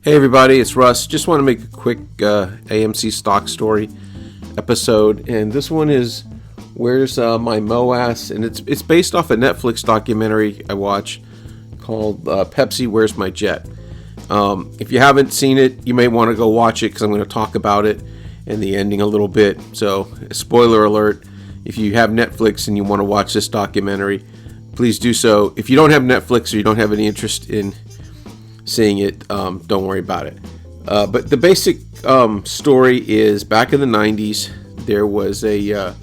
Hey everybody, it's Russ. Just want to make a quick AMC stock story episode, and this one is Where's My MOASS, and it's based off a Netflix documentary I watch called Pepsi, Where's My Jet. If you haven't seen it, you may want to go watch it because I'm going to talk about it and the ending a little bit. So, spoiler alert, if you have Netflix and you want to watch this documentary, please do so. If you don't have Netflix or you don't have any interest in seeing it, don't worry about it. But the basic story is back in the 90s, there was a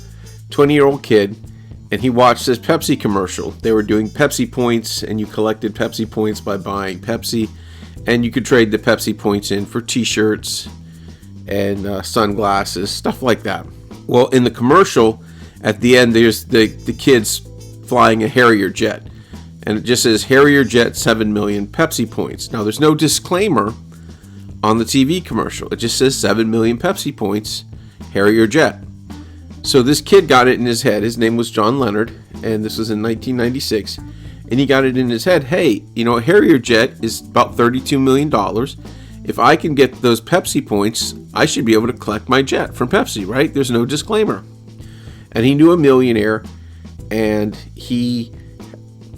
20-year-old kid, and he watched this Pepsi commercial. They were doing Pepsi points, and you collected Pepsi points by buying Pepsi, and you could trade the Pepsi points in for t-shirts and sunglasses, stuff like that. Well, in the commercial, at the end, there's the kids flying a Harrier jet. And it just says Harrier jet 7 million Pepsi points. Now, there's no disclaimer on the TV commercial. It just says 7 million Pepsi points, Harrier jet. So this kid got it in his head. His name was John Leonard, and this was in 1996. And he got it in his head, hey, a Harrier jet is about $32 million. If I can get those Pepsi points, I should be able to collect my jet from Pepsi, right? There's no disclaimer. And he knew a millionaire, and he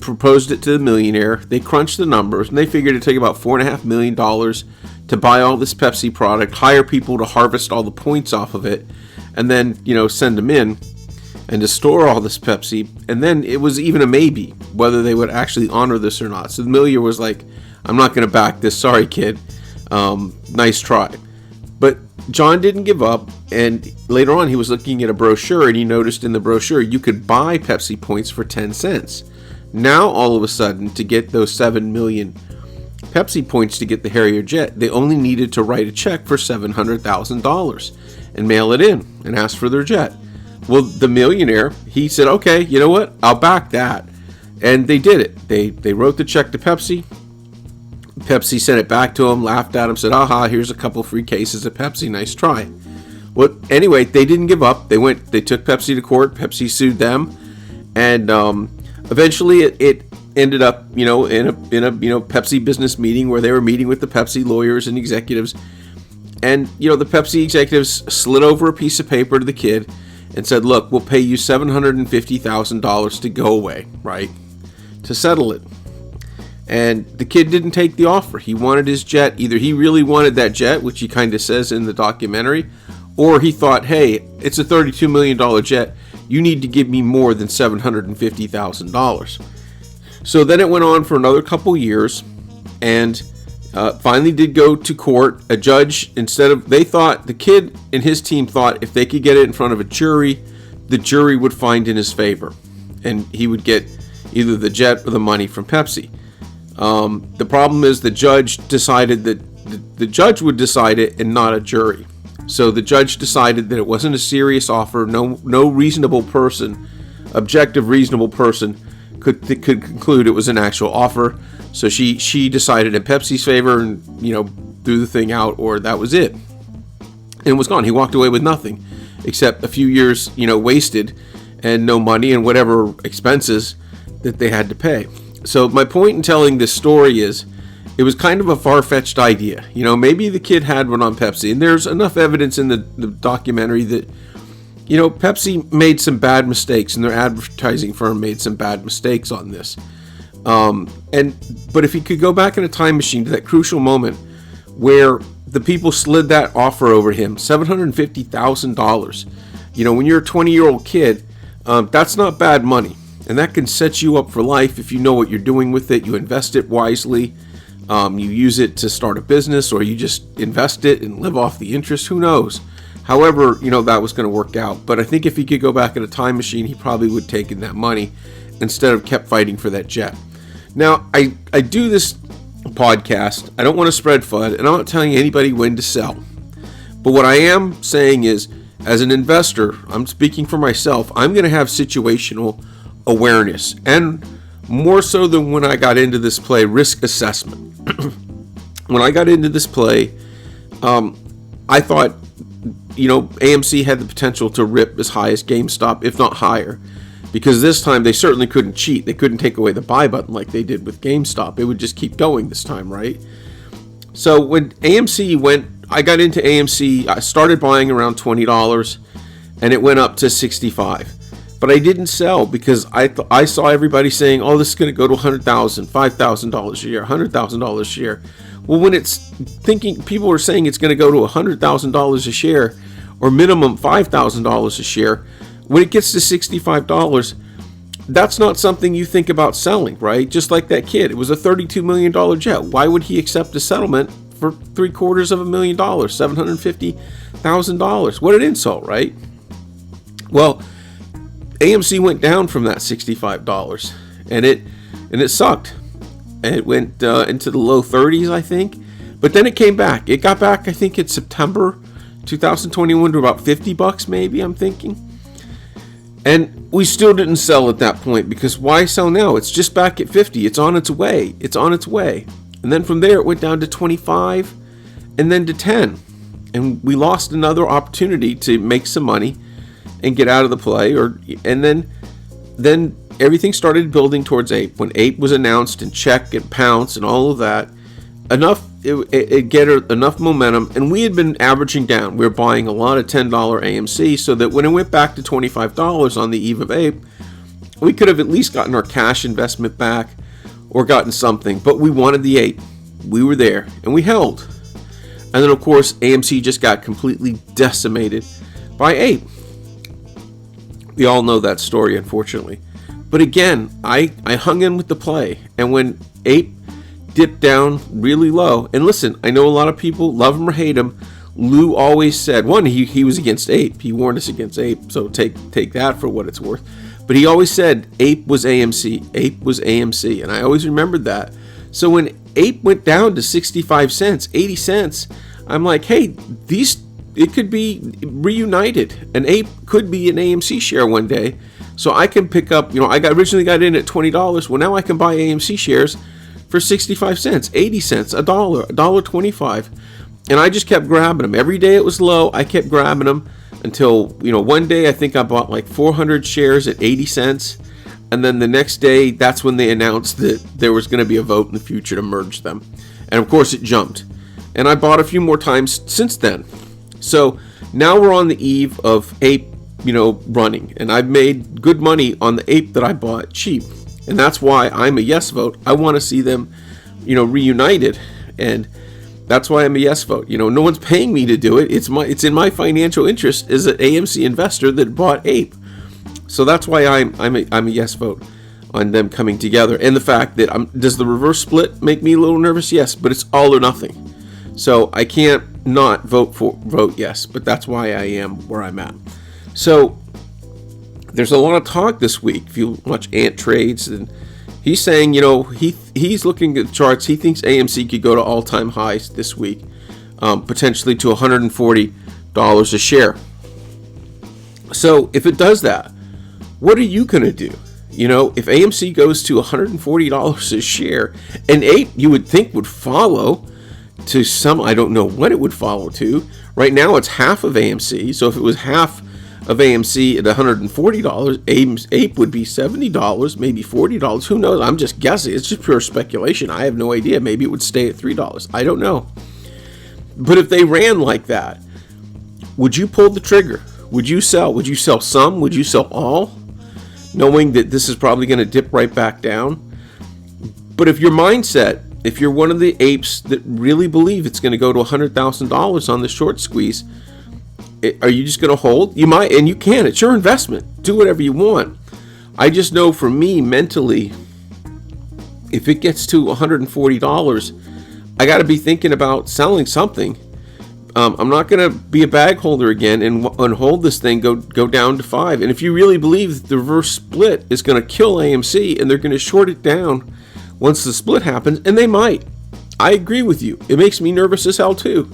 proposed it to the millionaire. They crunched the numbers, and they figured it'd take about $4.5 million to buy all this Pepsi product, hire people to harvest all the points off of it, and then, send them in and to store all this Pepsi. And then it was even a maybe whether they would actually honor this or not. So the millionaire was like, I'm not going to back this. Sorry, kid. Nice try. But John didn't give up, and later on he was looking at a brochure, and he noticed in the brochure you could buy Pepsi points for 10 cents. Now, all of a sudden, to get those 7 million Pepsi points to get the Harrier jet, they only needed to write a check for $700,000 and mail it in and ask for their jet. Well, the millionaire, he said, okay, you know what? I'll back that. And they did it. They wrote the check to Pepsi. Pepsi sent it back to him, laughed at him, said, aha, here's a couple free cases of Pepsi. Nice try. Well, anyway, they didn't give up. They took Pepsi to court. Pepsi sued them. And eventually, it ended up, in a Pepsi business meeting where they were meeting with the Pepsi lawyers and executives, and the Pepsi executives slid over a piece of paper to the kid and said, "Look, we'll pay you $750,000 to go away, right, to settle it." And the kid didn't take the offer. He wanted his jet. Either he really wanted that jet, which he kind of says in the documentary, or he thought, "Hey, it's a $32 million jet. You need to give me more than $750,000. So then it went on for another couple years, and finally did go to court. A judge, the kid and his team thought if they could get it in front of a jury, the jury would find in his favor, and he would get either the jet or the money from Pepsi. The problem is the judge decided that the judge would decide it and not a jury. So the judge decided that it wasn't a serious offer. No reasonable person, objective reasonable person, could conclude it was an actual offer. So she decided in Pepsi's favor and threw the thing out, or that was it, and it was gone. He walked away with nothing except a few years wasted and no money and whatever expenses that they had to pay. So my point in telling this story is, it was kind of a far-fetched idea. Maybe the kid had one on Pepsi, and there's enough evidence in the documentary that, Pepsi made some bad mistakes, and their advertising firm made some bad mistakes on this. But if he could go back in a time machine to that crucial moment where the people slid that offer over him, $750,000, when you're a 20-year-old kid, that's not bad money, and that can set you up for life if you know what you're doing with it. You invest it wisely. You use it to start a business, or you just invest it and live off the interest. Who knows? However, that was going to work out. But I think if he could go back in a time machine, he probably would have taken that money instead of kept fighting for that jet. Now, I do this podcast. I don't want to spread FUD, and I'm not telling anybody when to sell. But what I am saying is, as an investor, I'm speaking for myself, I'm going to have situational awareness, and more so than when I got into this play, risk assessment. When I got into this play, I thought, AMC had the potential to rip as high as GameStop, if not higher. Because this time they certainly couldn't cheat. They couldn't take away the buy button like they did with GameStop. It would just keep going this time, right? So when AMC went, I got into AMC, I started buying around $20 and it went up to $65. But I didn't sell because I saw everybody saying, oh, this is going to go to $100,000, $5,000 a year, $100,000 a share. Well, when people are saying it's going to go to $100,000 a share or minimum $5,000 a share, when it gets to $65, that's not something you think about selling, right? Just like that kid. It was a $32 million jet. Why would he accept a settlement for $750,000, $750,000? What an insult, right? Well, AMC went down from that $65, and it sucked. And it went into the low 30s, I think. But then it came back. It got back, I think, in September 2021 to about $50, maybe, I'm thinking. And we still didn't sell at that point, because why sell now? It's just back at 50. It's on its way. It's on its way. And then from there, it went down to 25 and then to 10. And we lost another opportunity to make some money and get out of the play. And then everything started building towards APE. When APE was announced and Check and Pounce and all of that, it get enough momentum, and we had been averaging down. We were buying a lot of $10 AMC, so that when it went back to $25 on the eve of APE, we could have at least gotten our cash investment back or gotten something. But we wanted the APE. We were there, and we held. And then, of course, AMC just got completely decimated by APE. We all know that story, unfortunately. But again, I hung in with the play. And when APE dipped down really low, and listen, I know a lot of people love him or hate him. Lou always said, one, he was against APE. He warned us against APE, so take that for what it's worth. But he always said APE was AMC. APE was AMC. And I always remembered that. So when APE went down to 65 cents, 80 cents, I'm like, hey, it could be reunited. An APE could be an AMC share one day. So I can pick up, I originally got in at $20. Well, now I can buy AMC shares for 65 cents, 80 cents, $1, $1.25. And I just kept grabbing them. Every day it was low, I kept grabbing them until, one day I think I bought like 400 shares at 80 cents. And then the next day, that's when they announced that there was going to be a vote in the future to merge them. And of course it jumped. And I bought a few more times since then. So now we're on the eve of APE, running. And I've made good money on the APE that I bought cheap. And that's why I'm a yes vote. I want to see them, reunited. And that's why I'm a yes vote. No one's paying me to do it. It's in my financial interest as an AMC investor that bought APE. So that's why I'm a yes vote on them coming together. And the fact that does the reverse split make me a little nervous? Yes, but it's all or nothing. So I can't not vote yes, but that's why I am where I'm at. So there's a lot of talk this week. If you watch Ant Trades, and he's saying, he's looking at the charts. He thinks AMC could go to all-time highs this week, potentially to $140 a share. So if it does that, what are you going to do? If AMC goes to $140 a share, and APE you would think would follow to some, I don't know what it would follow to. Right now it's half of AMC. So if it was half of AMC at $140, APE would be $70, maybe $40. Who knows? I'm just guessing. It's just pure speculation. I have no idea. Maybe it would stay at $3. I don't know. But if they ran like that, would you pull the trigger? Would you sell? Would you sell some? Would you sell all? Knowing that this is probably going to dip right back down. But if your mindset, if you're one of the apes that really believe it's going to go to $100,000 on the short squeeze, are you just going to hold? You might, and you can. It's your investment. Do whatever you want. I just know for me mentally, if it gets to $140, I got to be thinking about selling something. I'm not going to be a bag holder again and hold this thing, go down to 5. And if you really believe that the reverse split is going to kill AMC and they're going to short it down once the split happens, and they might. I agree with you. It makes me nervous as hell too.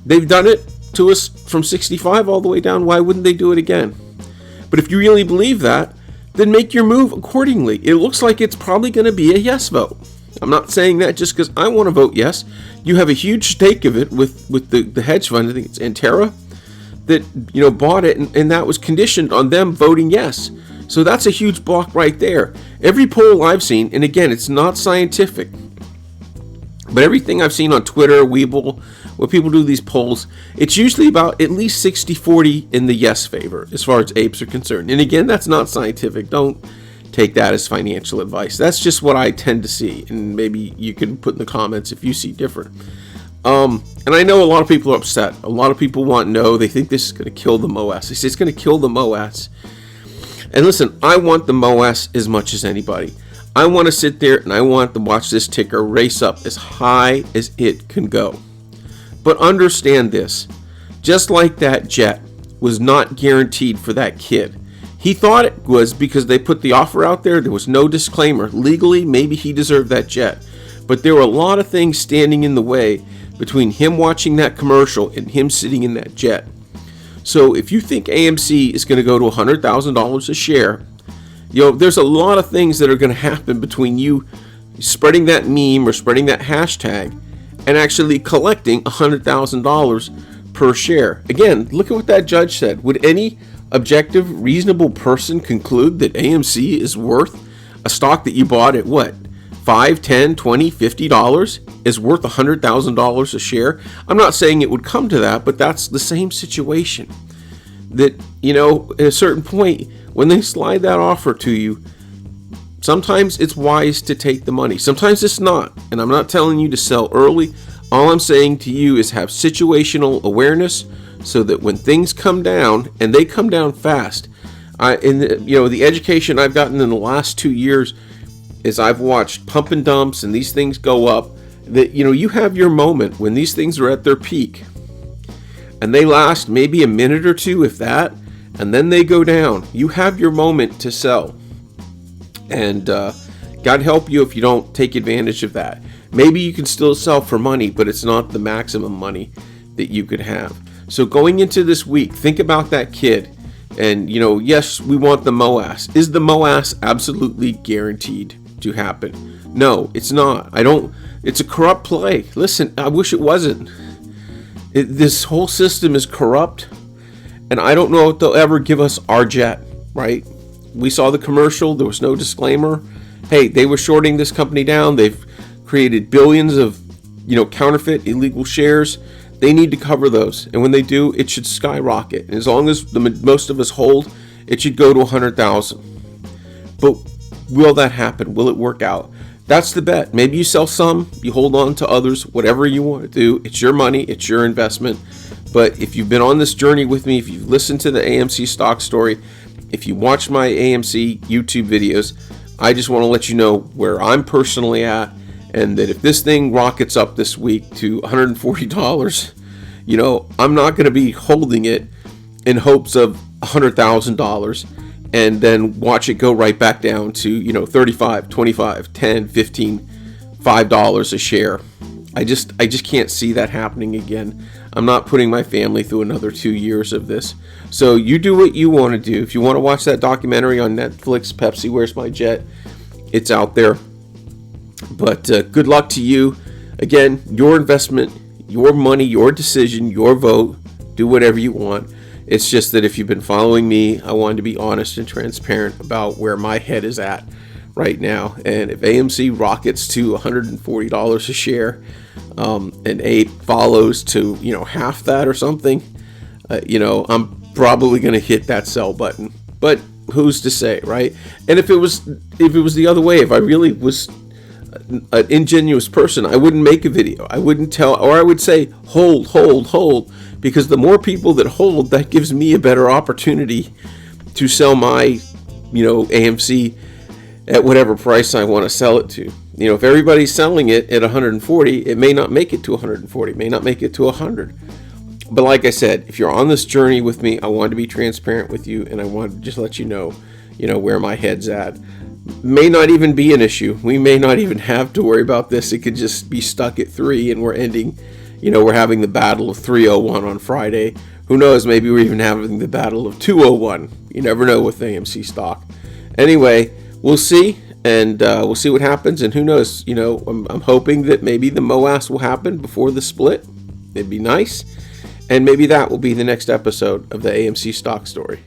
They've done it to us from 65 all the way down. Why wouldn't they do it again? But if you really believe that, then make your move accordingly. It looks like it's probably going to be a yes vote. I'm not saying that just because I want to vote yes. You have a huge stake of it with the hedge fund. I think it's Antera that bought it, and that was conditioned on them voting yes. So that's a huge block right there. Every poll I've seen, and again, it's not scientific. But everything I've seen on Twitter, Weeble, where people do these polls, it's usually about at least 60-40 in the yes favor as far as apes are concerned. And again, that's not scientific. Don't take that as financial advice. That's just what I tend to see. And maybe you can put in the comments if you see different. And I know a lot of people are upset. A lot of people want no. They think this is going to kill the MOASS. They say it's going to kill the MOASS. And listen, I want the MOASS as much as anybody. I want to sit there and I want to watch this ticker race up as high as it can go. But understand this, just like that jet was not guaranteed for that kid. He thought it was because they put the offer out there. There was no disclaimer. Legally, maybe he deserved that jet. But there were a lot of things standing in the way between him watching that commercial and him sitting in that jet. So if you think AMC is going to go to $100,000 a share, there's a lot of things that are going to happen between you spreading that meme or spreading that hashtag and actually collecting $100,000 per share. Again, look at what that judge said. Would any objective, reasonable person conclude that AMC is worth a stock that you bought at what? $5, $10, $20, $50 is worth $100,000 a share? I'm not saying it would come to that, but that's the same situation. That, at a certain point, when they slide that offer to you, sometimes it's wise to take the money. Sometimes it's not. And I'm not telling you to sell early. All I'm saying to you is have situational awareness so that when things come down, and they come down fast, the education I've gotten in the last 2 years is I've watched pump and dumps and these things go up, that, you have your moment when these things are at their peak. And they last maybe a minute or two, if that, and then they go down. You have your moment to sell. And God help you if you don't take advantage of that. Maybe you can still sell for money, but it's not the maximum money that you could have. So going into this week, think about that kid. And, yes, we want the MOASS. Is the MOASS absolutely guaranteed to happen? No, it's not. It's a corrupt play. Listen, I wish it wasn't. This whole system is corrupt, and I don't know if they'll ever give us our jet, right? We saw the commercial. There was no disclaimer. Hey, they were shorting this company down. They've created billions of, counterfeit illegal shares. They need to cover those. And when they do, it should skyrocket. And as long as most of us hold, it should go to 100,000. But will that happen? Will it work out? That's the bet. Maybe you sell some, you hold on to others, whatever you want to do. It's your money, it's your investment. But if you've been on this journey with me, if you've listened to the AMC stock story, if you watch my AMC YouTube videos, I just want to let you know where I'm personally at, and that if this thing rockets up this week to $140, I'm not going to be holding it in hopes of $100,000 and then watch it go right back down to, $35, $25, $10, $15, $5 a share. I just can't see that happening again. I'm not putting my family through another 2 years of this. So you do what you want to do. If you want to watch that documentary on Netflix, Pepsi, Where's My Jet? It's out there. But good luck to you. Again, your investment, your money, your decision, your vote. Do whatever you want. It's just that if you've been following me, I wanted to be honest and transparent about where my head is at right now. And if AMC rockets to $140 a share, and APE follows to, half that or something, I'm probably going to hit that sell button. But who's to say, right? And if it was the other way, if I really was an ingenuous person, I wouldn't make a video. I wouldn't tell, or I would say, hold, because the more people that hold, that gives me a better opportunity to sell my, AMC at whatever price I want to sell it to. If everybody's selling it at 140, it may not make it to 140, it may not make it to 100. But like I said, if you're on this journey with me, I want to be transparent with you, and I want to just let you know, where my head's at. May not even be an issue. We may not even have to worry about this. It could just be stuck at 3, and we're ending, we're having the battle of 301 on Friday. Who knows? Maybe we're even having the battle of 201. You never know with AMC stock. Anyway, we'll see, and we'll see what happens. And who knows? I'm hoping that maybe the MOASS will happen before the split. It'd be nice. And maybe that will be the next episode of the AMC stock story.